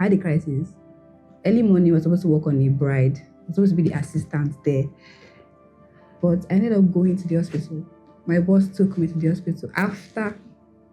I had a crisis. Early morning, I was supposed to work on a bride. I was supposed to be the assistant there. But I ended up going to the hospital. My boss took me to the hospital after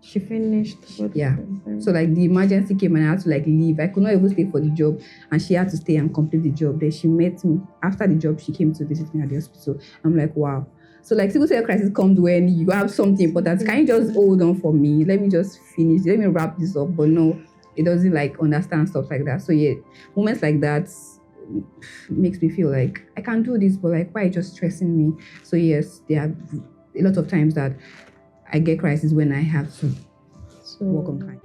she finished. Yeah. So like the emergency came and I had to like leave. I could not even stay for the job and she had to stay and complete the job. Then she met me. After the job, she came to visit me at the hospital. I'm like, wow. So like sickle cell crisis comes when you have something important. Can you just hold on for me? Let me just finish. Let me wrap this up. But no, it doesn't like understand stuff like that. So yeah, moments like that makes me feel like I can do this, but like why are you just stressing me? So yes, there are a lot of times that I get crisis when I have to work on kind.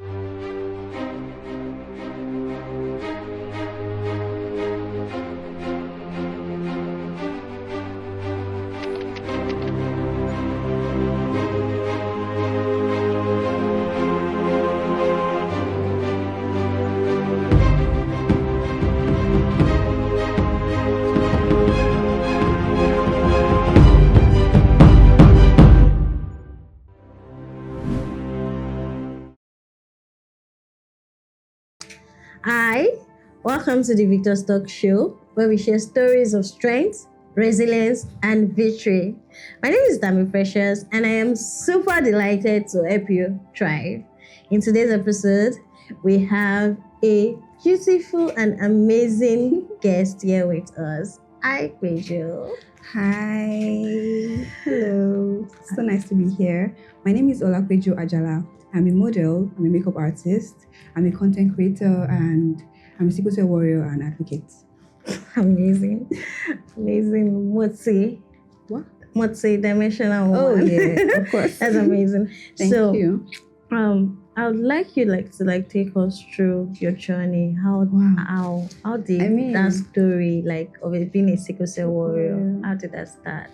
Hi, welcome to the Victor's Talk Show, where we share stories of strength, resilience, and victory. My name is Dami Precious, and I am super delighted to help you thrive. In today's episode, we have a beautiful and amazing guest here with us. Hi, Peju. Hi. Hello. So nice to be here. My name is Olapeju Ajala. I'm a model, I'm a makeup artist, I'm a content creator, and I'm a Sickle Cell Warrior and advocate. Amazing. Amazing. Motsi. What? Motsi, dimensional woman. Oh, yeah, of course. That's amazing. Thank you. I would like you to take us through your journey. How did that story of it being a Sickle Cell Warrior? How did that start?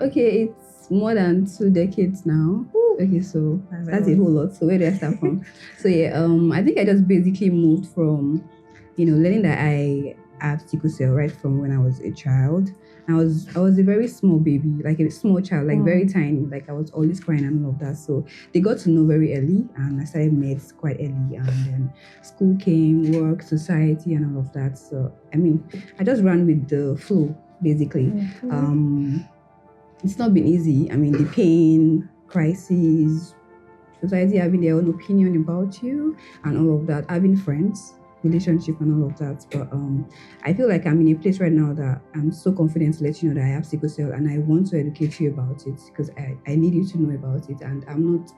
Okay, it's more than 2 decades now. Okay, so that's a whole lot. So where do I start from? So yeah, I think I just basically moved from, learning that I have sickle cell right from when I was a child. I was a very small baby, like a small child, like very tiny. Like I was always crying and all of that. So they got to know very early, and I started meds quite early, and then school came, work, society, and all of that. So I just ran with the flow basically. Mm-hmm. It's not been easy. The pain, crises, society having their own opinion about you and all of that, having friends, relationship and all of that. But I feel like I'm in a place right now that I'm so confident to let you know that I have sickle cell, and I want to educate you about it because I need you to know about it, and I'm not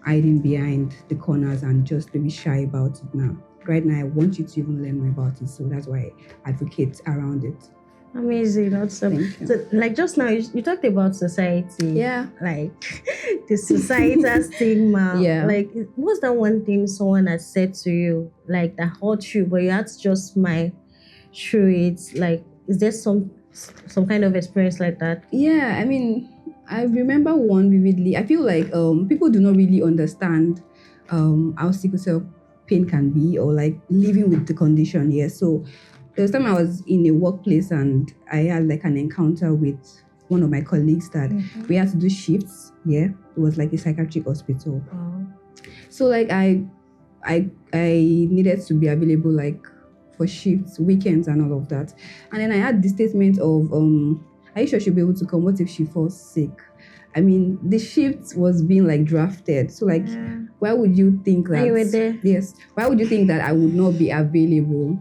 hiding behind the corners and just maybe shy about it now. Right now I want you to even learn more about it, so that's why I advocate around it. Amazing, awesome. So, just now, you talked about society. Yeah. The societal stigma. Yeah. What's that one thing someone has said to you, that hurt you, but you had to just smile through it? Is there some kind of experience like that? Yeah, I remember one vividly. I feel like people do not really understand how sickle cell pain can be, or living with the condition. Yeah, so there was time I was in a workplace and I had an encounter with one of my colleagues that we had to do shifts. Yeah, it was a psychiatric hospital. So I needed to be available for shifts, weekends and all of that. And then I had the statement of are you sure she'll be able to come? What if she falls sick? The shift was being drafted. So why would you think that? You were there? Yes. Why would you think that I would not be available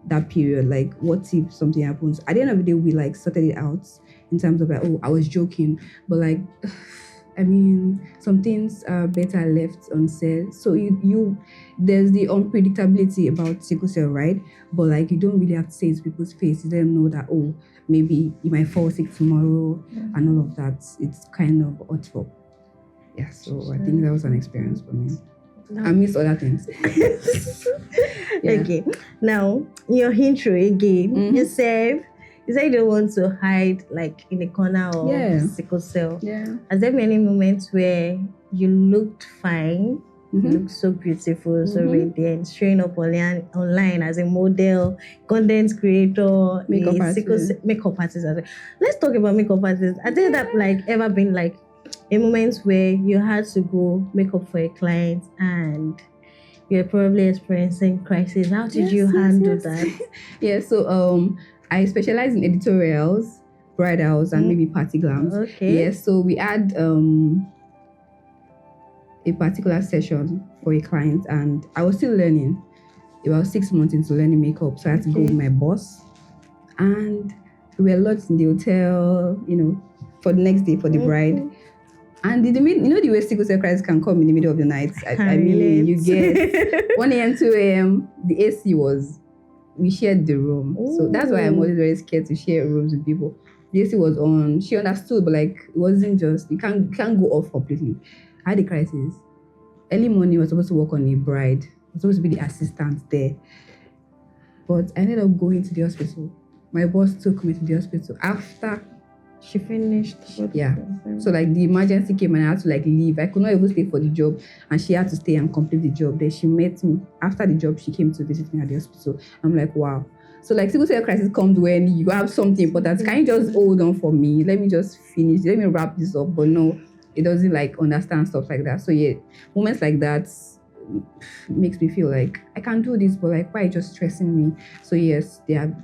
that period? What if something happens? At the end of the day, we sorted it out in terms of I was joking, but some things are better left unsaid. So you there's the unpredictability about sickle cell, right? But you don't really have to say it to people's faces. Let them know that maybe you might fall sick tomorrow and all of that. It's kind of hurtful. Yeah, so I think that was an experience for me. I miss other things. Yeah. Okay. Now, your intro again, you said you don't want to hide in the corner of sickle cell. Yeah. Has there been any moments where you looked fine, you looked so beautiful, so radiant, showing up online as a model, content creator, makeup artist? Makeup artist as well. Let's talk about makeup artists. Has there ever been a moment where you had to go make up for a client and you're probably experiencing crisis. How did you handle that? Yeah, so I specialize in editorials, bridals, and maybe party glams. Okay. Yeah, so we had a particular session for a client, and I was still learning. About 6 months into learning makeup, so I had to go with my boss, and we were locked in the hotel, for the next day for the bride. And the way sickle cell crisis can come in the middle of the night. I mean, you get 1 a.m., 2 a.m. The AC we shared the room. Ooh. So that's why I'm always very scared to share rooms with people. The AC was on. She understood, but like it wasn't just, you can't go off completely. I had a crisis. Early morning, I was supposed to work on a bride. I was supposed to be the assistant there. But I ended up going to the hospital. My boss took me to the hospital after she finished. Yeah. So like the emergency came and I had to like leave. I could not even stay for the job, and she had to stay and complete the job. Then she met me after the job. She came to visit me at the hospital. I'm like, wow. So like sickle cell crisis comes when you have something important. Can you just hold on for me? Let me just finish. Let me wrap this up. But no, it doesn't like understand stuff like that. So yeah, moments like that makes me feel like I can do this, but like why are you just stressing me? So yes, there are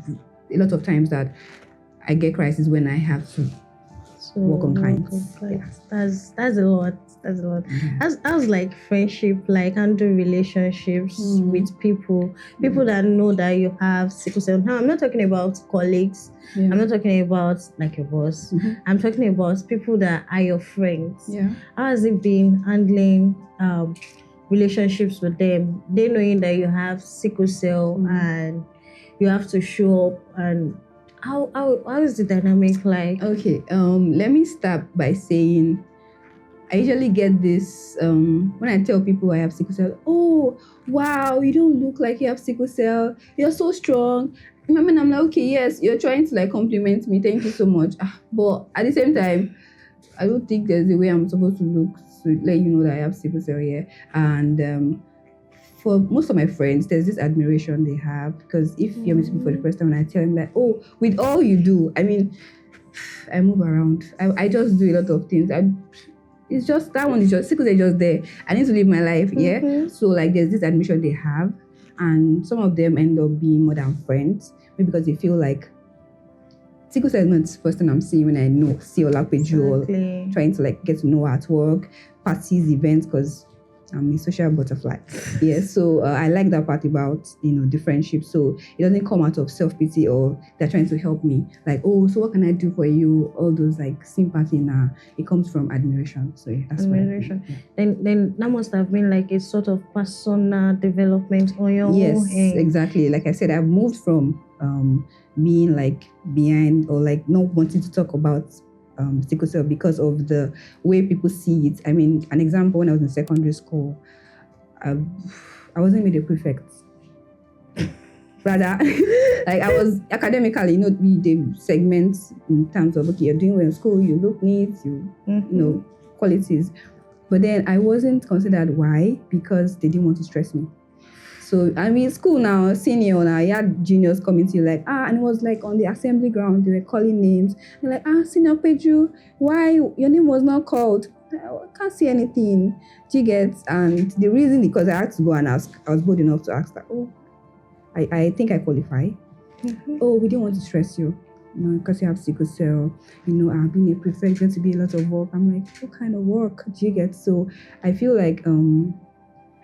a lot of times that I get crisis when I have to work on clients. Yeah. That's a lot. That's a lot. How's like friendship, like handle relationships with people that know that you have sickle cell. Now I'm not talking about colleagues. Yeah. I'm not talking about like your boss. I'm talking about people that are your friends. Yeah. How has it been handling relationships with them? They knowing that you have sickle cell and you have to show up, and how is the dynamic like? Okay, let me start by saying I usually get this when I tell people I have sickle cell. Oh, wow, you don't look like you have sickle cell. You're so strong. I mean, I'm like, okay, yes, you're trying to like compliment me. Thank you so much. But at the same time, I don't think there's a way I'm supposed to look to let you know that I have sickle cell here. And for most of my friends, there's this admiration they have, because if you're meeting me for the first time and I tell them that, oh, with all you do, I mean, I move around. I just do a lot of things. It's just, that one is just, sickle cell is just there. I need to live my life, yeah? So like there's this admission they have, and some of them end up being more than friends, maybe because they feel like sickle cell is not the first thing I'm seeing when I see Olapeju, trying to like get to know her at work, parties, events, because I'm a social butterfly. Yeah, so I like that part about, the friendship. So it doesn't come out of self-pity or they're trying to help me. Like, oh, so what can I do for you? All those like sympathy now. It comes from admiration. So yeah, that's admiration. Then that must have been like a sort of personal development on your own. Yes, exactly. Like I said, I've moved from being like behind or like not wanting to talk about sickle cell because of the way people see it. I mean, an example, when I was in secondary school, I wasn't made a prefect. Rather, like I was academically, the segments in terms of, okay, you're doing well in school, you look neat, you qualities. But then I wasn't considered. Why? Because they didn't want to stress me. So I mean, school now, senior now, you had juniors coming to you like, and it was like on the assembly ground, they were calling names. They're like, Senior Peju, why your name was not called? I can't see anything. Do you get? And the reason, because I had to go and ask, I was bold enough to ask that, I think I qualify. Oh, we didn't want to stress you, because you have sickle cell. I've been a prefect, going to be a lot of work. I'm like, what kind of work do you get? So I feel like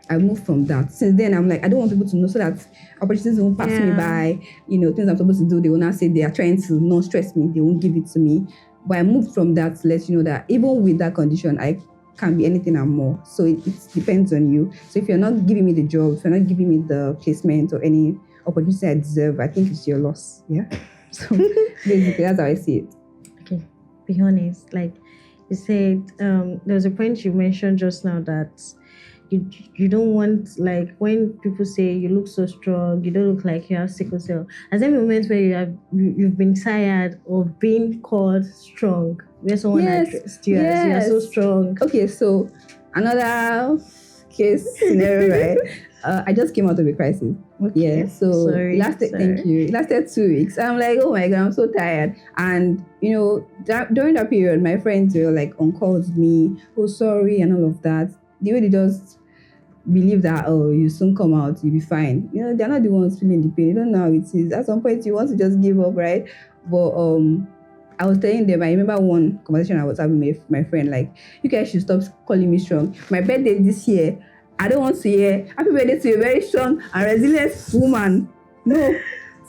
I moved from that. Since then, I'm like, I don't want people to know, so that opportunities won't pass me by. Things I'm supposed to do, they will not say they are trying to not stress me. They won't give it to me. But I moved from that to let you know that even with that condition, I can be anything and more. So it depends on you. So if you're not giving me the job, if you're not giving me the placement or any opportunity I deserve, I think it's your loss. Yeah. So basically, that's how I see it. Okay. Be honest. Like you said, there was a point you mentioned just now that you don't want, like, when people say you look so strong, you don't look like you have sickle cell. Has there been moments where you've been tired of being called strong? Where someone addressed you as you are so strong. Okay, so another case scenario, right? I just came out of a crisis. Okay. Yeah, so Sorry. thank you. It lasted 2 weeks. I'm like, oh my God, I'm so tired. And, during that period, my friends were like on calls with me, oh, sorry, and all of that. The way they just believe that, oh, you soon come out, you'll be fine. They're not the ones feeling the pain. They don't know how it is. At some point, you want to just give up, right? But I was telling them, I remember one conversation I was having with my friend, like, you guys should stop calling me strong. My birthday this year, I don't want to hear happy birthday to a very strong and resilient woman. No,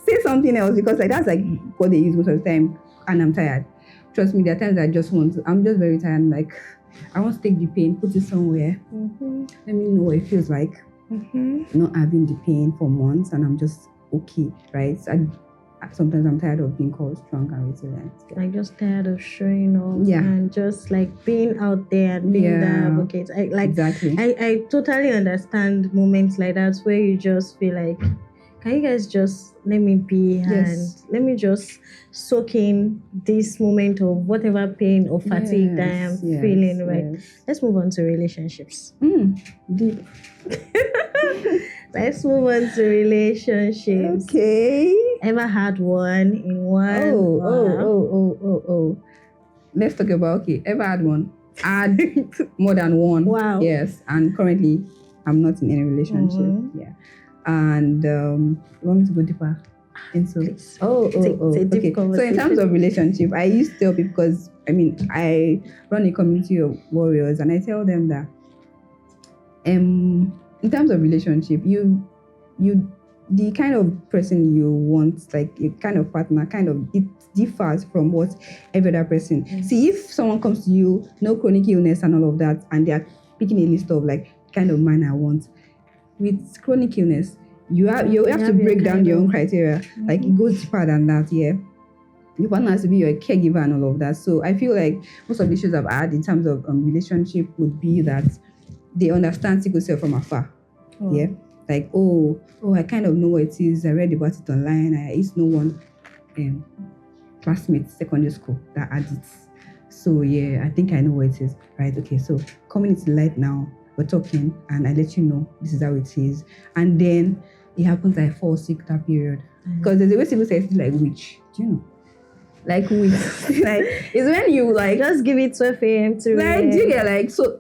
say something else, because like that's like what they use most of the time, and I'm tired. Trust me, there are times I'm just very tired. like, I want to take the pain, put it somewhere. Let me know what it feels like. Not having the pain for months, and I'm just okay, right? Sometimes I'm tired of being called strong and resilient. Like just tired of showing up, Yeah, and just like being out there and being the advocate. Exactly. I totally understand moments like that where you just feel like, can you guys just let me be and let me just soak in this moment of whatever pain or fatigue that I am feeling, right? Let's move on to relationships. Deep. Let's move on to relationships. Okay. Ever had one in one? Oh. Let's talk about, ever had one? Had more than one. Wow. Yes. And currently, I'm not in any relationship. Yeah. And you want me to go deeper into? Please. Okay. So in terms of relationship, I used to tell people, because I run a community of warriors, and I tell them that in terms of relationship, you the kind of person you want, like a kind of partner, it differs from what every other person. See, if someone comes to you, no chronic illness and all of that, and they are picking a list of like kind of man I want. With chronic illness, you have to break down your own criteria. Like it goes deeper than that. Yeah, your partner has to be your caregiver and all of that. So I feel like most of the issues I've had in terms of relationship would be that they understand sickle cell from afar. Yeah, like oh, I kind of know what it is. I read about it online. I used to know one classmate secondary school that had it. So yeah, I think I know what it is. Right? Okay, so coming into light now. We're talking, and I let you know this is how it is, and then it happens. I fall sick that period, because there's a way people say it's like witch. Do you know? Like witch, like it's when you like just give it 12 a.m. to like. Do you get like so?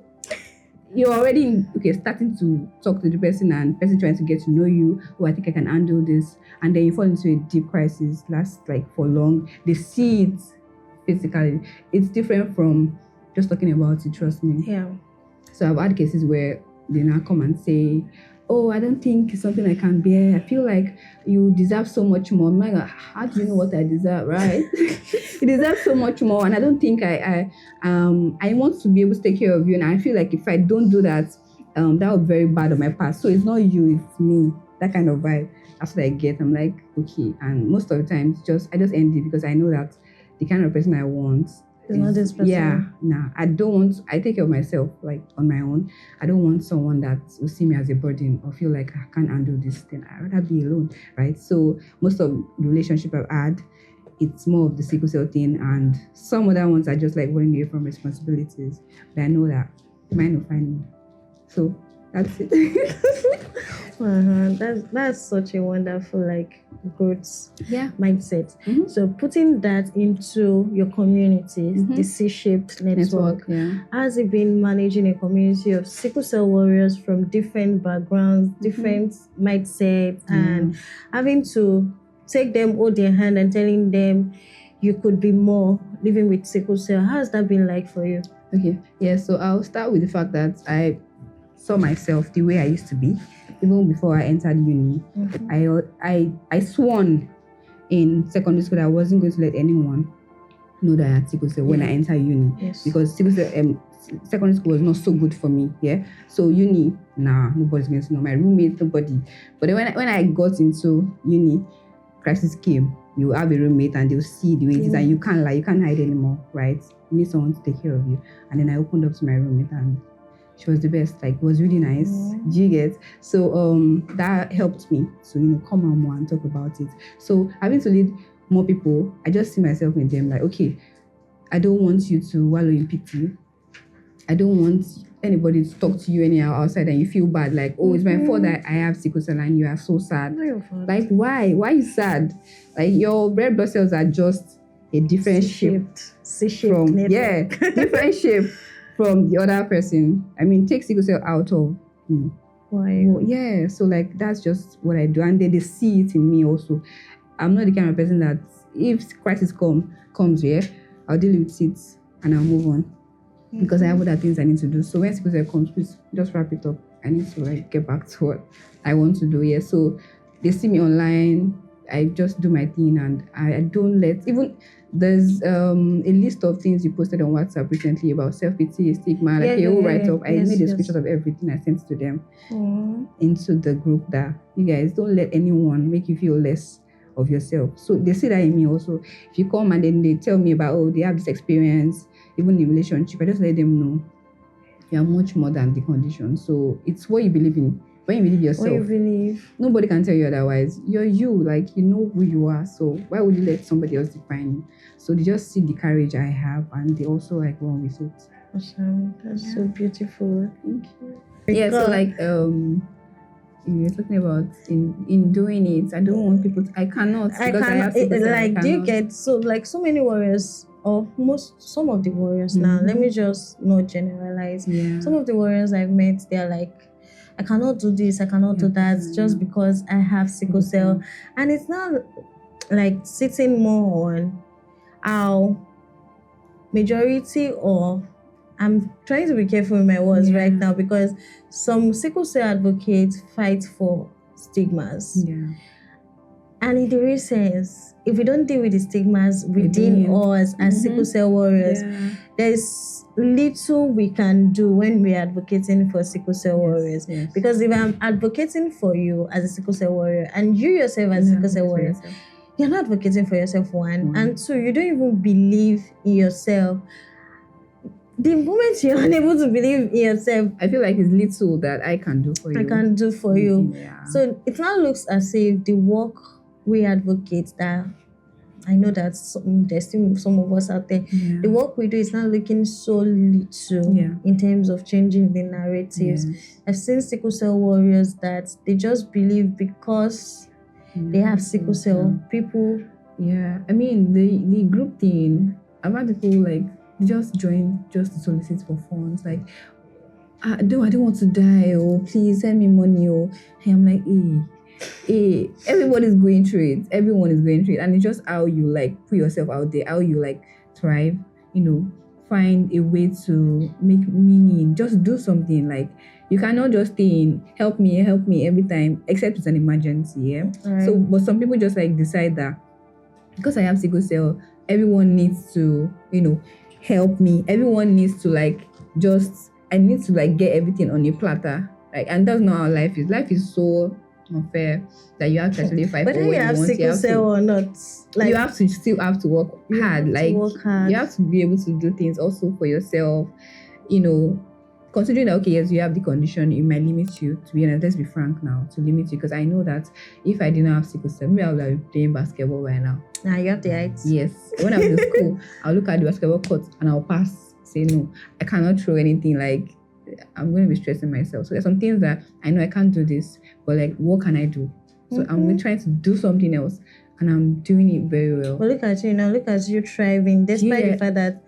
You're already starting to talk to the person, and person trying to get to know you. Oh, I think I can handle this, and then you fall into a deep crisis. Lasts like for long. They see it physically. It's different from just talking about it. Trust me. Yeah. So I've had cases where they now come and say, oh, I don't think it's something I can bear. I feel like you deserve so much more. I'm like, how do you know what I deserve, right? You deserve so much more, and I don't think I want to be able to take care of you. And I feel like if I don't do that, that would be very bad on my past. So it's not you, it's me. That kind of vibe. That's what I get. I'm like, okay. And most of the time, I just end it, because I know that the kind of person I want. It's not this person. Yeah, nah. I take care of myself, like on my own. I don't want someone that will see me as a burden or feel like I can't handle this thing. I'd rather be alone, right? So most of the relationship I've had, it's more of the sickle cell thing, and some other ones are just like running away from responsibilities. But I know that mine will find me. So that's it. That's such a wonderful growth mindset. Mm-hmm. So putting that into your community, the C-shaped network. How has it been managing a community of sickle cell warriors from different backgrounds, different mindsets, and having to take them hold their hand and telling them you could be more living with sickle cell? How has that been like for you? Okay, yeah. So I'll start with the fact that I saw myself the way I used to be. Even before I entered uni, I sworn in secondary school that I wasn't going to let anyone know that I had sickle cell when I entered uni. Yes. Because sickle cell, secondary school was not so good for me. Yeah. So uni, nobody's going to know. My roommate, nobody. But then when I got into uni, crisis came. You have a roommate and they'll see the way it is, and you can't lie, you can't hide anymore, right? You need someone to take care of you. And then I opened up to my roommate, and she was the best. Like, it was really nice. Do you get? So that helped me to come out more and talk about it. So having to lead more people, I just see myself in them like, okay, I don't want you to wallow in pity. I don't want anybody to talk to you anyhow outside and you feel bad, like, oh, it's my fault that I have sickle cell and you are so sad. Not your fault. Like, why? Why are you sad? Like, your red blood cells are just a different shape from different shape from the other person. I mean, take sickle cell out of me. Why? Well, yeah, so like that's just what I do, and then they see it in me also. I'm not the kind of person that if crisis comes here, I'll deal with it and I'll move on because I have other things I need to do. So when sickle cell comes, please just wrap it up. I need to like get back to what I want to do. Yeah, so they see me online. I just do my thing, and I don't let even. There's a list of things you posted on WhatsApp recently about self-pity, stigma, like a whole write-up. I made a screenshot of everything I sent to them into the group that you guys don't let anyone make you feel less of yourself. So they see that in me also. If you come and then they tell me about, oh, they have this experience, even in relationship, I just let them know you are much more than the condition. So it's what you believe in. When you believe yourself, nobody can tell you otherwise. You're you, like you know who you are. So why would you let somebody else define you? So they just see the courage I have, and they also like run with it. Awesome. That's so beautiful. Thank you. Yeah. So like you're talking about in doing it. I don't want people. I cannot because I have to. Like, do you get so many warriors? Or some of the warriors now. Let me just not generalize. Yeah. Some of the warriors I've met, they're like, I cannot do this, I cannot do that, just because I have sickle cell. And it's not like sitting more on our majority, or I'm trying to be careful with my words right now, because some sickle cell advocates fight for stigmas. Yeah. And in the real sense, if we don't deal with the stigmas within us as sickle cell warriors, there's little we can do when we're advocating for sickle cell warriors. Yes. Because if I'm advocating for you as a sickle cell warrior, and you yourself as a sickle cell warrior, you're not advocating for yourself, one. And two, you don't even believe in yourself. The moment you're unable to believe in yourself, I feel like it's little that I can do for you. I can do for you. Yeah. So it now looks as if the work we advocate, that I know that there's still some of us out there, the work we do is not looking so little in terms of changing the narratives. I've seen sickle cell warriors that they just believe because they have sickle cell, people. Yeah, I mean the group thing, I've had people like just join just to solicit for funds, like I don't want to die, or please send me money, or hey, I'm like, everybody's going through it. Everyone is going through it, and it's just how you like put yourself out there, how you like thrive. Find a way to make meaning. Just do something. Like you cannot just stay in help me every time, except it's an emergency. Yeah. Right. So, but some people just like decide that because I have sickle cell, everyone needs to help me. Everyone needs to I need to get everything on a platter. And that's not how life is. Life is so unfair that you have to actually fight for what you want. Whether you have sickle cell or not, you have to still have to work hard. You have to be able to do things also for yourself. Considering that yes, you have the condition, it might limit you. To be honest, let's be frank now, to limit you, because I know that if I didn't have sickle cell, maybe I would have been playing basketball right now. You have the heights. Yes. When I was in school, I'll look at the basketball court and I'll pass. Say no, I cannot throw anything. I'm going to be stressing myself. So there's some things that I know I can't do this, but what can I do? So I'm trying to do something else, and I'm doing it very well. But look at you now. Look at you thriving, despite the fact that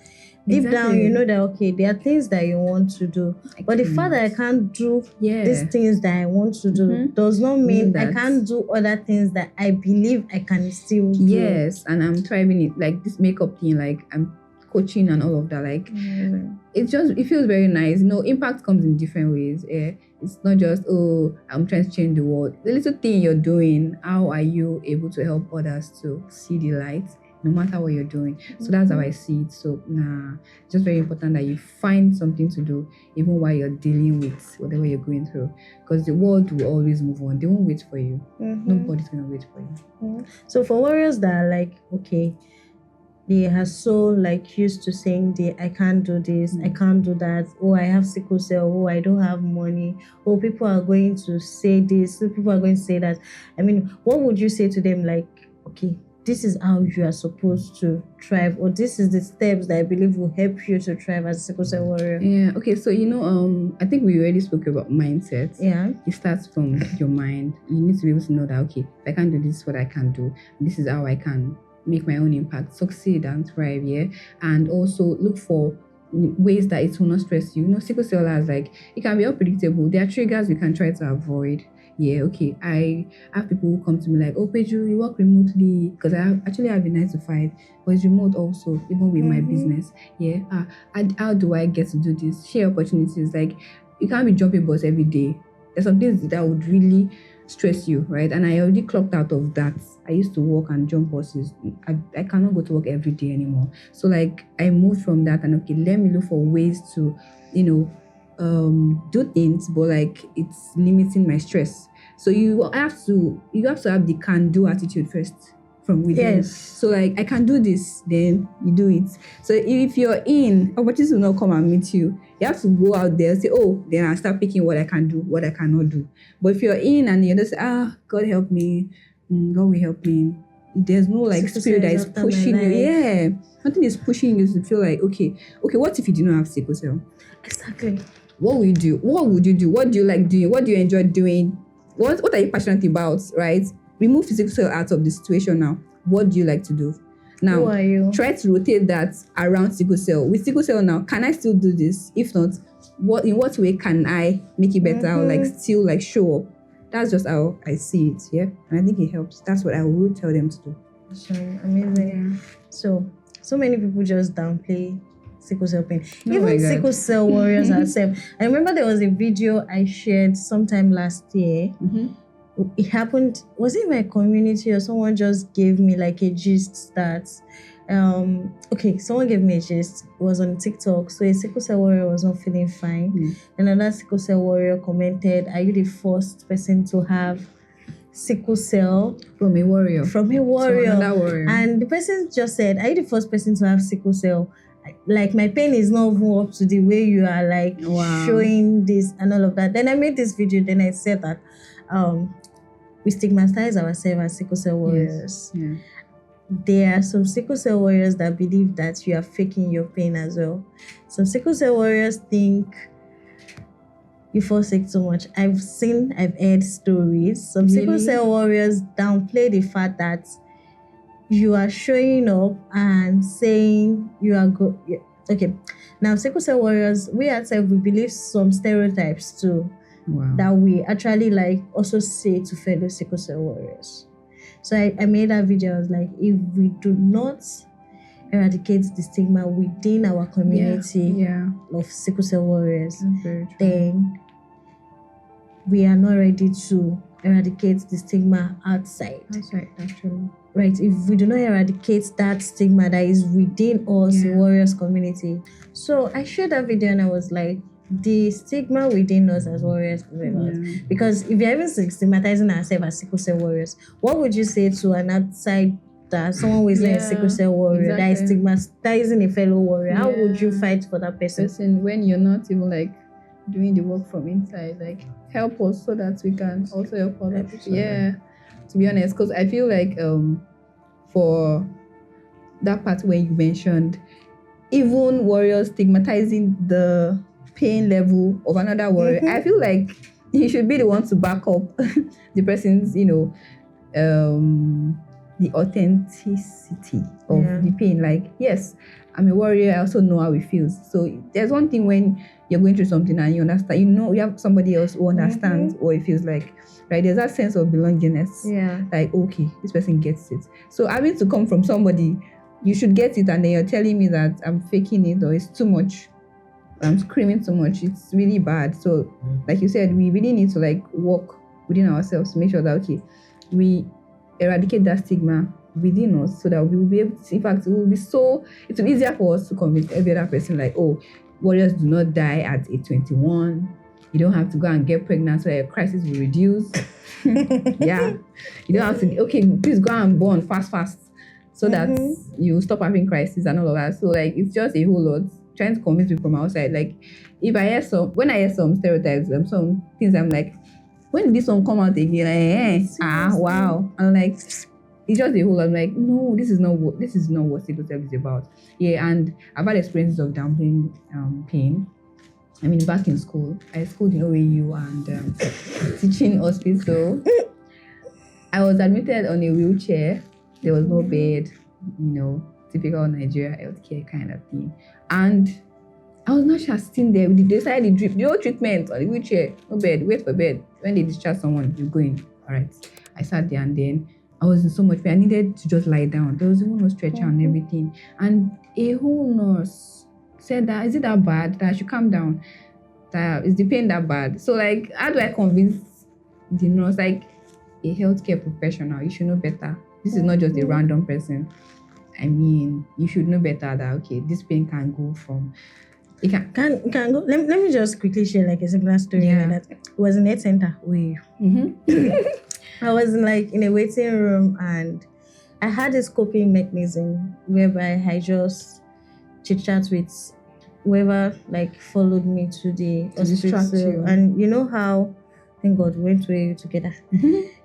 deep down you know that there are things that you want to do, but the fact that I can't do these things that I want to do does not mean I can't do other things that I believe I can still do. Yes, and I'm thriving it. This makeup thing, I'm coaching and all of that. It feels very nice. Impact comes in different ways. It's not just I'm trying to change the world. The little thing you're doing, how are you able to help others to see the light, no matter what you're doing? So that's how I see it. So it's just very important that you find something to do even while you're dealing with whatever you're going through, because the world will always move on. They won't wait for you. Nobody's gonna wait for you. So for warriors that are they are so used to saying I can't do this, I can't do that, I have sickle cell, I don't have money, people are going to say this, people are going to say that. I mean, what would you say to them? This this is how you are supposed to thrive, or this is the steps that I believe will help you to thrive as a sickle cell warrior. Yeah, okay, so I think we already spoke about mindset. Yeah. It starts from your mind. You need to be able to know that, okay, if I can't do this, what I can do. This is how I can make my own impact, succeed and thrive, yeah. And also look for ways that it will not stress you. Sickle cell has it can be unpredictable. There are triggers we can try to avoid. Yeah, okay. I have people who come to me like, oh, Peju, you work remotely, because I actually have a 9 to 5, but it's remote also, even with my business. Yeah. How do I get to do this? Share opportunities. You can't be jumping bus every day. There's some things that would really stress you, right? And I already clocked out of that. I used to walk and jump buses. I cannot go to work every day anymore. So I moved from that and okay, let me look for ways to, do things, but it's limiting my stress. So you have to have the can-do attitude first from within. Yes. So I can do this, then you do it. So if you're in, opportunities will not come and meet you. You have to go out there and say, oh, then I start picking what I can do, what I cannot do. But if you're in and you just say, God help me, God will help me. There's no spirit that is pushing you. Yeah. Nothing is pushing you to feel like, okay, what if you do not have sickle cell? Exactly. What will you do? What would you do? What do you like doing? What do you enjoy doing? What are you passionate about, right? Remove the sickle cell out of the situation now. What do you like to do? Now, Who are you? Try to rotate that around sickle cell. With sickle cell now, can I still do this? If not, in what way can I make it better or still show up? That's just how I see it, yeah? And I think it helps. That's what I would tell them to do. Sorry, amazing. Yeah. So many people just downplay sickle cell pain. Oh Even sickle cell warriors ourselves. I remember there was a video I shared sometime last year. Mm-hmm. It happened, was it in my community or someone just gave me a gist that someone gave me a gist. It was on TikTok. So a sickle cell warrior was not feeling fine. And another sickle cell warrior commented, are you the first person to have sickle cell from a warrior? So another warrior. And the person just said, are you the first person to have sickle cell? My pain is not even up to the way you are showing this and all of that. Then I made this video. Then I said that we stigmatize ourselves as sickle cell warriors. Yes. Yeah. There are some sickle cell warriors that believe that you are faking your pain as well. Some sickle cell warriors think you fall sick too much. I've heard stories. Some sickle cell warriors downplay the fact that you are showing up and saying you are good. Yeah. Okay. Now, sickle cell warriors, we ourselves, we believe some stereotypes too. Wow. That we actually also say to fellow sickle cell warriors. So I made that video. I was like, if we do not eradicate the stigma within our community of sickle cell warriors, then we are not ready to eradicate the stigma outside. Actually. Right, if we do not eradicate that stigma that is within us, the warriors community. So I shared that video and I was like, the stigma within us as warriors, because if you're even stigmatizing ourselves as sickle cell warriors, what would you say to an outside someone who is not a sickle cell warrior that is stigmatizing a fellow warrior? How would you fight for that person when you're not even doing the work from inside? Help us so that we can also help other people. Yeah, to be honest, because I feel for that part where you mentioned even warriors stigmatizing the pain level of another warrior, I feel he should be the one to back up the person's, the authenticity of the pain. Yes, I'm a warrior, I also know how it feels. So there's one thing when you're going through something and you understand, you have somebody else who understands what it feels like, right? There's that sense of belongingness. Yeah. Okay, this person gets it. So having to come from somebody, you should get it, and then you're telling me that I'm faking it or it's too much, I'm screaming too much, it's really bad. So like you said, we really need to work within ourselves to make sure that we eradicate that stigma within us so that we will be able to, in fact, it will be easier for us to convince every other person warriors do not die at age 21. You don't have to go and get pregnant so that your crisis will reduce. Yeah. You don't have to, please go and born fast so that you stop having crisis and all of that. So it's just a whole lot. Trying to convince people from outside. If I hear when I hear some stereotypes, some things I'm like, when did this one come out again? Wow. I'm it's just a whole. I'm like, no, this is not what sickle cell is about. Yeah, and I've had experiences of downplaying pain. I mean, back in school, I schooled in OAU and teaching hospital. I was admitted on a wheelchair. There was no bed, typical Nigeria healthcare kind of thing. And I was not just sitting there. They decided the whole treatment on the wheelchair, no bed, wait for bed. When they discharge someone, you go in. All right. I sat there and then I was in so much pain. I needed to just lie down. There was even no stretcher and everything. And a whole nurse said that, is it that bad that I should calm down? That is the pain that bad? So like, how do I convince the nurse? Like, a healthcare professional, you should know better. This is not just a random person. I mean, you should know better that, okay, this pain can go from... It can go. Let me just quickly share like a similar story like that. It was in a center where I was in a waiting room and I had this coping mechanism whereby I just chit-chat with whoever followed me to the hospital. And you know how, thank God, we went to AU together.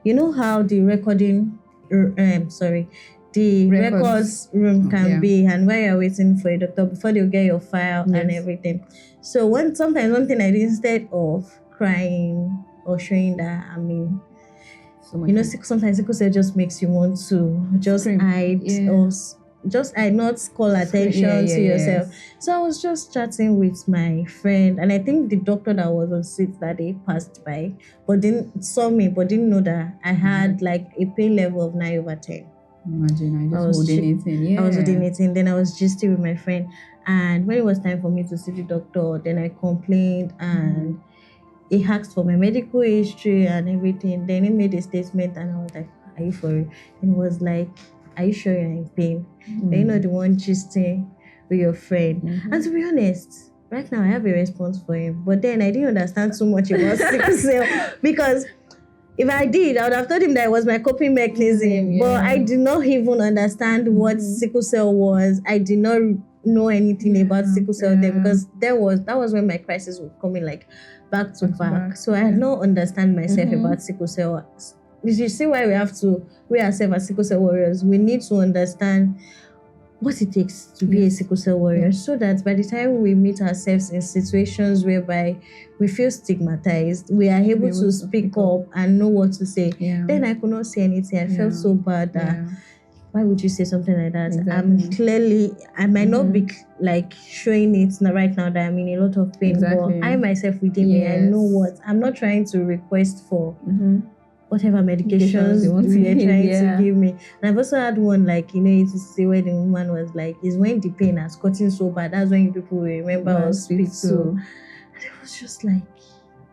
You know how the recording, the records room can be, and where you're waiting for a doctor before they'll get your file and everything. So sometimes one thing I did, instead of crying or showing that, I mean, sometimes sickle cell just makes you want to just hide or just not call attention to yourself. So I was just chatting with my friend, and I think the doctor that was on seat that day passed by, but saw me, but didn't know that I had a pain level of 9/10. Imagine, I was holding it in. Then I was gisting with my friend, and when it was time for me to see the doctor, then I complained, and he asked for my medical history and everything. Then he made a statement, and I was like, "Are you for it?" And he was like, "Are you sure you're in pain?" Then the one gisting with your friend. And to be honest, right now I have a response for him, but then I didn't understand too much about sickle cell, because if I did, I would have told him that it was my coping mechanism. But I did not even understand what sickle cell was. I did not know anything about sickle cell then, because that was when my crisis was coming back to back. So I had not understand myself about sickle cell. You see why we ourselves as sickle cell warriors, we need to understand what it takes to be a sickle cell warrior, so that by the time we meet ourselves in situations whereby we feel stigmatized, we are able to speak up and know what to say. Then I could not say anything. I felt so bad that why would you say something like that? Exactly. I might not be showing it right now that I'm in a lot of pain, but I myself within me, I know what I'm not trying to request for. Whatever medications we are trying to give me. And I've also had one you to say where the woman was is when the pain has gotten so bad, that's when people will remember us speak to. And it was just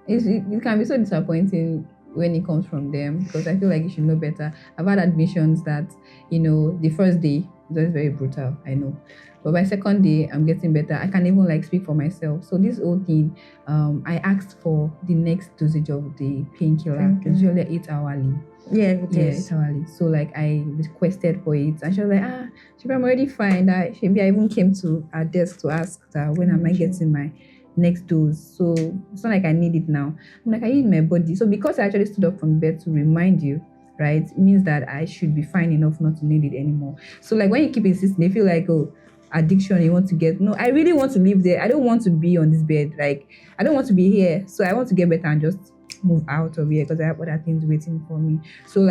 it can be so disappointing when it comes from them, because I feel like you should know better. I've had admissions that, the first day it was very brutal, I know. But by second day, I'm getting better. I can even speak for myself. So this whole thing, I asked for the next dosage of the painkiller. It's usually 8 hourly. Yeah, it is. 8 hourly. So I requested for it, and she was like, Shibi, I'm already fine. That Shibi, I even came to our desk to ask that when am I getting my next dose. So it's not like I need it now. I'm like, I need my body. So because I actually stood up from bed to remind you, right, it means that I should be fine enough not to need it anymore. So when you keep insisting, they feel addiction, you want to get, no, I really want to live there. I don't want to be on this bed. I don't want to be here. So I want to get better and just move out of here, because I have other things waiting for me. So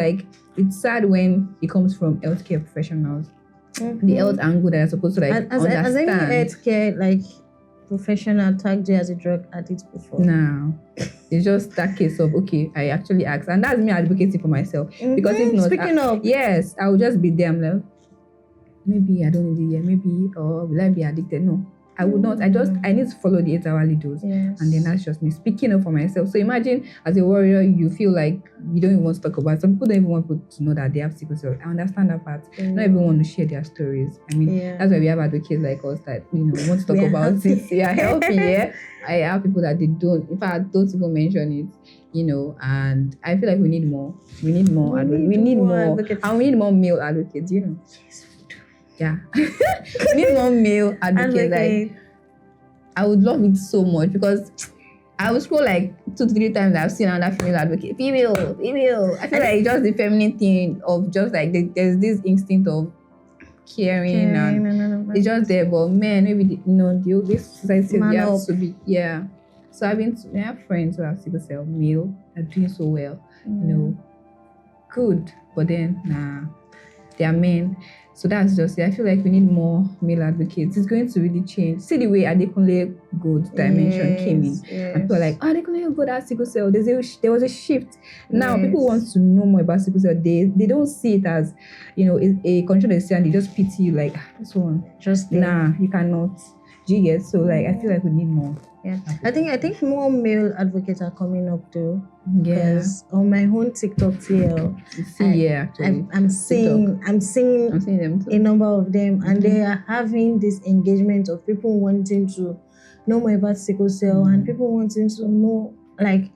it's sad when it comes from healthcare professionals. The health angle that are supposed to understand. Has any healthcare professional tagged you as a drug addict before? No. It's just that case of, okay, I actually asked. And that's me advocating for myself. Because if not, speaking of, yes, I will just be there. I'm like, maybe I don't need it yet, maybe, or will I be addicted? No, I would not. I need to follow the 8 hourly dose. Yes. And then that's just me speaking up for myself. So imagine as a warrior, you feel like you don't even want to talk about it. Some people don't even want people to know that they have sickle cell. I understand that part. Not everyone want to share their stories. I mean, that's why we have advocates like us that, want to talk about it. We are helping, I have people that they don't, in fact, don't even mention it. And I feel like we need more. We need more advocates. We need more advocates. And we need more male advocates, Yes. Yeah. We need more male advocates. I would love it so much, because I will scroll like 2 to 3 times. I've seen another female advocate. Female. I feel like it's just the feminine thing of just like there's this instinct of caring and it's just there. But men, maybe this society Man you have up. to be So I have friends who have sickle cell male are doing so well, good. But then they are men. So that's just it. I feel like we need more male advocates. It's going to really change. See the way Adekunle Gold dimension came in. And people are like, Adekunle Gold has sickle cell. There was a shift. Now people want to know more about sickle cell. They don't see it as, a condition they see and they just pity you like, this one. Just you cannot. Do you get? So like I feel like we need more. Yeah. I think more male advocates are coming up too. Yeah. Because on my own TikTok TL, I'm seeing them too. a number of them, and they are having this engagement of people wanting to know more about sickle cell and people wanting to know like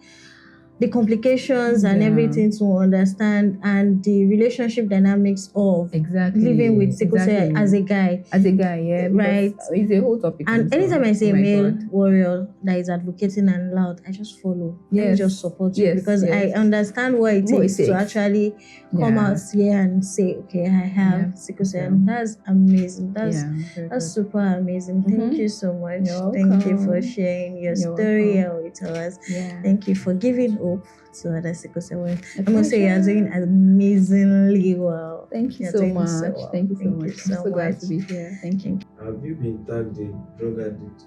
the complications and everything to understand and the relationship dynamics of living with sickle cell as a guy. Right. It's a whole topic. And anytime I see a male warrior that is advocating and loud, I just follow. Let me just support you because I understand what it takes to actually come out here and say, okay, I have sickle cell. That's amazing. That's super amazing. Thank you so much. Thank you for sharing your story here with us. Thank you for giving hope to other sickle cell warriors. I must say you're doing amazingly well. Thank you so much. Thank you so much. I'm so glad to be here. Thank you. Have you been tagged a drug addict?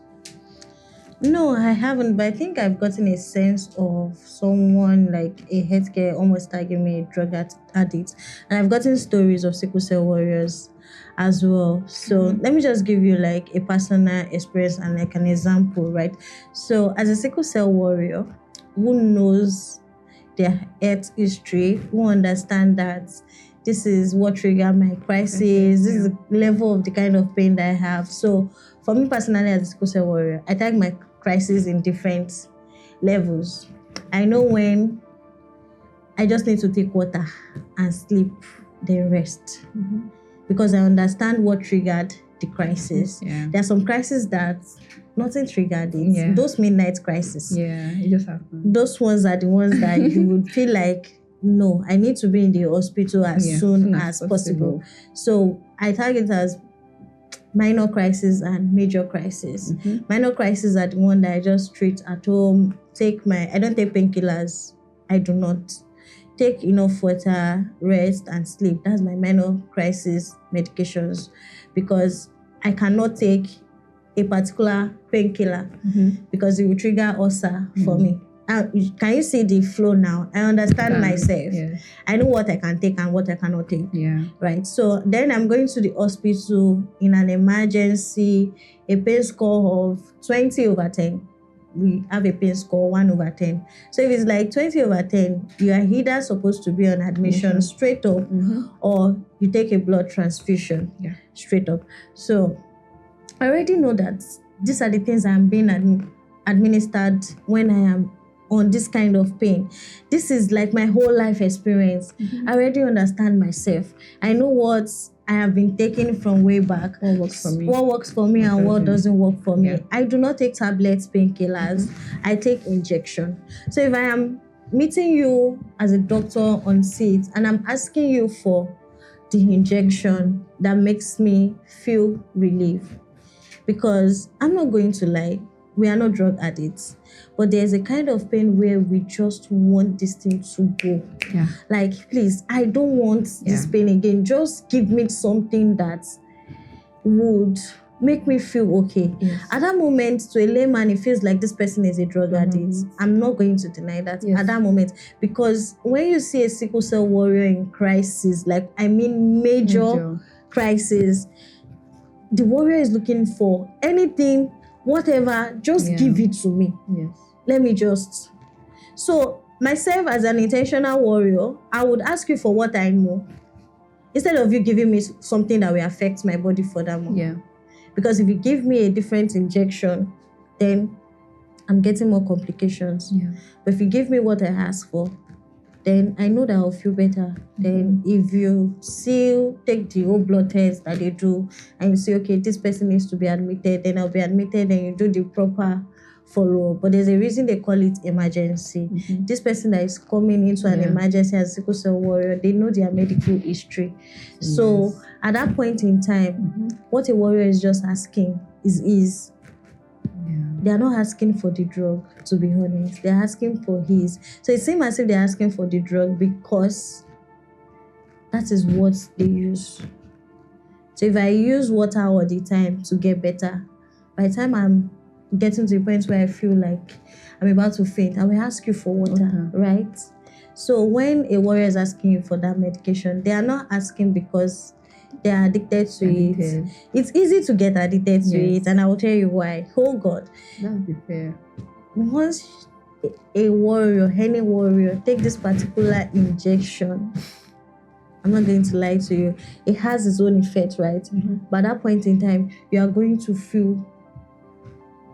No, I haven't, but I think I've gotten a sense of someone like a healthcare almost tagging me a drug addict. And I've gotten stories of sickle cell warriors as well. So let me just give you like a personal experience and like an example, right? So as a sickle cell warrior who knows their health history, who understand that this is what triggered my crisis, this is the level of the kind of pain that I have. So for me personally as a sickle cell warrior, I tag my crisis in different levels. I know when I just need to take water and sleep, then rest. Because I understand what triggered the crisis. There are some crises that nothing triggered it. Those midnight crises. It just happened. Those ones are the ones that you would feel like, no, I need to be in the hospital as soon as possible. So I target as minor crisis and major crisis. Minor crisis are the one that I just treat at home. I don't take painkillers. I do not. Take enough water, rest, and sleep. That's my minor crisis medications because I cannot take a particular painkiller because it will trigger ulcer for me. Can you see the flow now? I understand myself. I know what I can take and what I cannot take. Right. So then I'm going to the hospital in an emergency, a pain score of 20/10. We have a pain score 1/10. So if it's like 20/10, you are either supposed to be on admission straight up or you take a blood transfusion straight up. So I already know that these are the things I'm being administered when I am on this kind of pain. This is like my whole life experience. I already understand myself. I know what I have been taking from way back. What works for me and what doesn't work for me. I do not take tablets, painkillers. I take injection. So if I am meeting you as a doctor on seat and I'm asking you for the injection that makes me feel relief, because I'm not going to lie, we are not drug addicts, but there's a kind of pain where we just want this thing to go. Like, please, I don't want this pain again. Just give me something that would make me feel okay. At that moment, to a layman, it feels like this person is a drug addict. I'm not going to deny that at that moment, because when you see a sickle cell warrior in crisis, like I mean major crisis, the warrior is looking for anything, whatever, just give it to me. Let me just. So myself as an intentional warrior, I would ask you for what I know, instead of you giving me something that will affect my body furthermore. Because if you give me a different injection, then I'm getting more complications. But if you give me what I ask for, then I know that I'll feel better. Then if you still take the whole blood test that they do and you say, okay, this person needs to be admitted, then I'll be admitted and you do the proper follow up. But there's a reason they call it emergency. This person that is coming into an emergency as Sickle Cell Warrior, they know their medical history. So at that point in time, what a warrior is just asking is they are not asking for the drug, to be honest. They're asking for his. So it seems as if they're asking for the drug because that is what they use. So if I use water all the time to get better, by the time I'm getting to the point where I feel like I'm about to faint, I will ask you for water, right? So when a warrior is asking you for that medication, they are not asking because they are addicted to it. It's easy to get addicted to it, and I will tell you why. Oh God. That's the fair. Once a warrior, any warrior, take this particular injection, I'm not going to lie to you, it has its own effect, right? But at that point in time, you are going to feel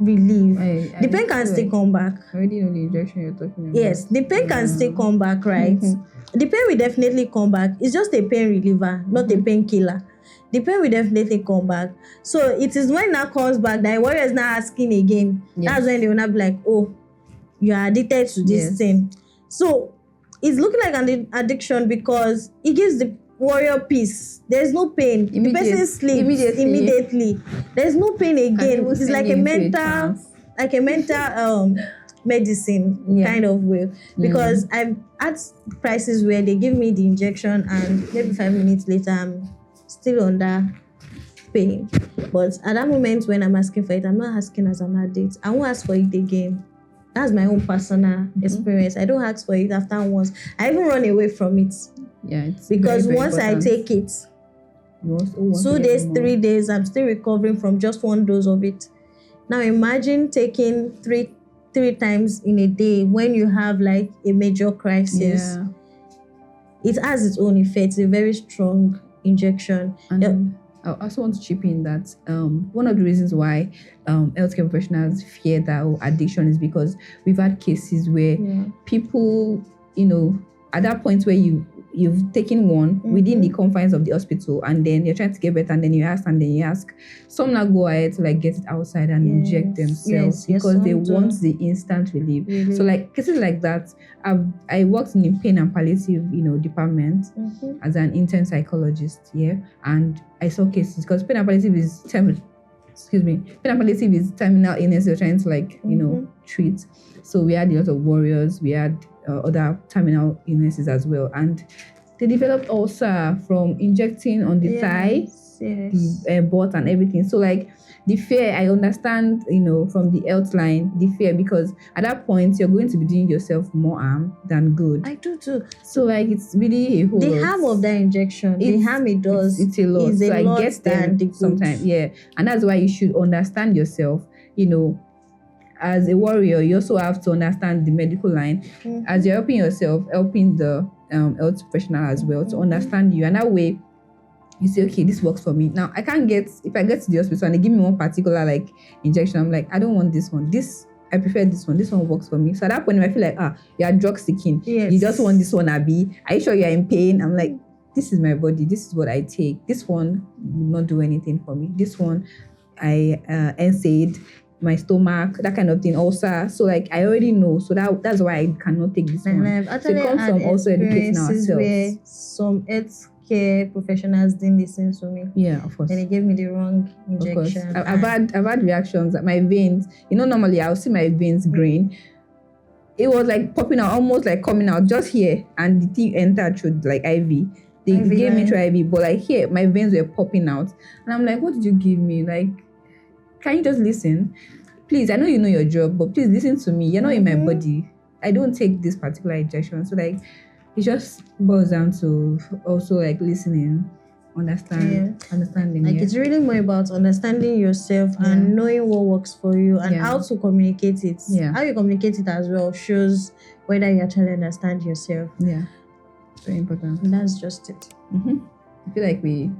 relief. The pain can still come back. I already know the injection you're talking about. Yes, the pain can still come back, right? The pain will definitely come back. It's just a pain reliever, not a painkiller. The pain will definitely come back. So it is when that comes back that a warrior is not asking again. That's when they will not be like, oh, you are addicted to this thing. So it's looking like an addiction because it gives the warrior peace. There's no pain. The person sleeps immediately. There's no pain again. It's like a mental medicine kind of way. Because I've had crises where they give me the injection and maybe 5 minutes later I'm still under pain. But at that moment when I'm asking for it, I'm not asking as an addict. I won't ask for it again. That's my own personal experience. I don't ask for it after once. I even run away from it. Yeah, it's because very, very once important. I take it, 2 days, 3 days, I'm still recovering from just one dose of it. Now imagine taking three times in a day when you have like a major crisis. It has its own effects. A very strong injection. And I also want to chip in that one of the reasons why healthcare professionals fear that addiction is because we've had cases where people, at that point where you've taken one within the confines of the hospital, and then you're trying to get better, and then you ask. Some now go ahead to like get it outside and inject themselves because they want the instant relief. So like cases like that, I worked in the pain and palliative, department as an intern psychologist, and I saw cases because pain and palliative is terminal illness you're trying to treat. So we had a lot of warriors, we had other terminal illnesses as well, and they developed ulcer from injecting on the thigh, the butt and everything. So like the fear, I understand, from the health line, the fear, because at that point you're going to be doing yourself more harm than good. I do too. So like it's really a whole the lot. harm of that injection, the harm it does, it's a lot. So I get them sometimes, and that's why you should understand yourself. As a warrior, you also have to understand the medical line. As you're helping yourself, helping the health professional as well to understand you, and that way you say, okay, this works for me. Now if I get to the hospital and they give me one particular like injection, I'm like, I don't want this one. I prefer this one works for me. So at that point I feel like you are drug seeking. You just want this one, Abby. Are you sure you are in pain? I'm like, this is my body, this is what I take. This one will not do anything for me. This one I NSAID my stomach, that kind of thing also. So like I already know. So that's why I cannot take this one. I've So it comes from also educating ourselves. Where some healthcare professionals didn't listen to me. Yeah, of course. And they gave me the wrong injection. I've had reactions that my veins, normally I'll see my veins green. It was like popping out, almost like coming out just here, and the thing entered through like IV. They gave me through IV, but like here, my veins were popping out. And I'm like, what did you give me? Like, can you just listen? Please, I know you know your job, but please listen to me. You're not in my body. I don't take this particular injection. So like, it just boils down to also like listening, understanding. Like it's really more about understanding yourself and knowing what works for you and how to communicate it. How you communicate it as well shows whether you actually understand yourself. Yeah, very important. And that's just it. I feel like we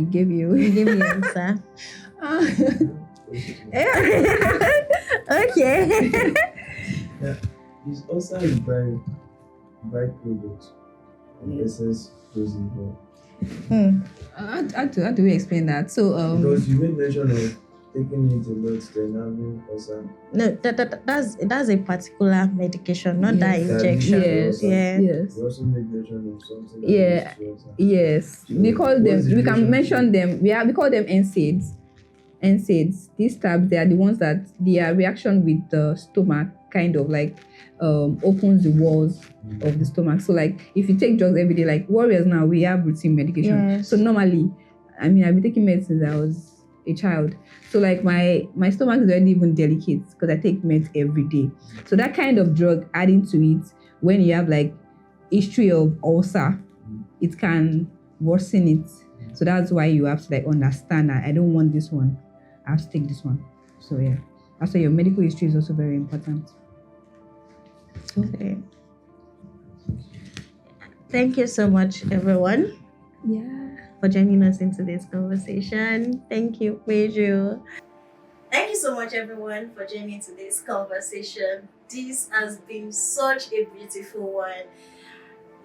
gave you the answer. Okay. It's also a byproduct of excess dosing. How do we explain that? So because you made mention of taking it a lot, then having also No, that's a particular medication, not that Yes. injection. Yes. Yeah. Yes. we also make mention of something that Yeah. leads to Yes. We So, call what's them. the We can mention relationship? them. We call them NSAIDs. NSAIDs. These tabs, they are the ones that their reaction with the stomach kind of like opens the walls of the stomach. So like if you take drugs every day, like warriors now, we have routine medication. Yes. So normally, I mean, I've been taking medicine since I was a child. So like my stomach is already even delicate because I take meds every day. So that kind of drug adding to it when you have like history of ulcer, it can worsen it. So that's why you have to like understand that I don't want this one. I have to take this one. So yeah. Also your medical history is also very important. Okay. Thank you so much, everyone, Yeah. for joining us into this conversation. Thank you, Pedro. Thank you so much, everyone, for joining today's conversation. This has been such a beautiful one.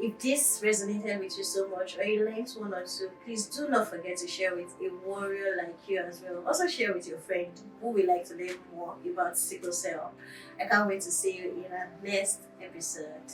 If this resonated with you so much, or you learned one or two, please do not forget to share with a warrior like you as well. Also share with your friend who would like to learn more about sickle cell. I can't wait to see you in our next episode.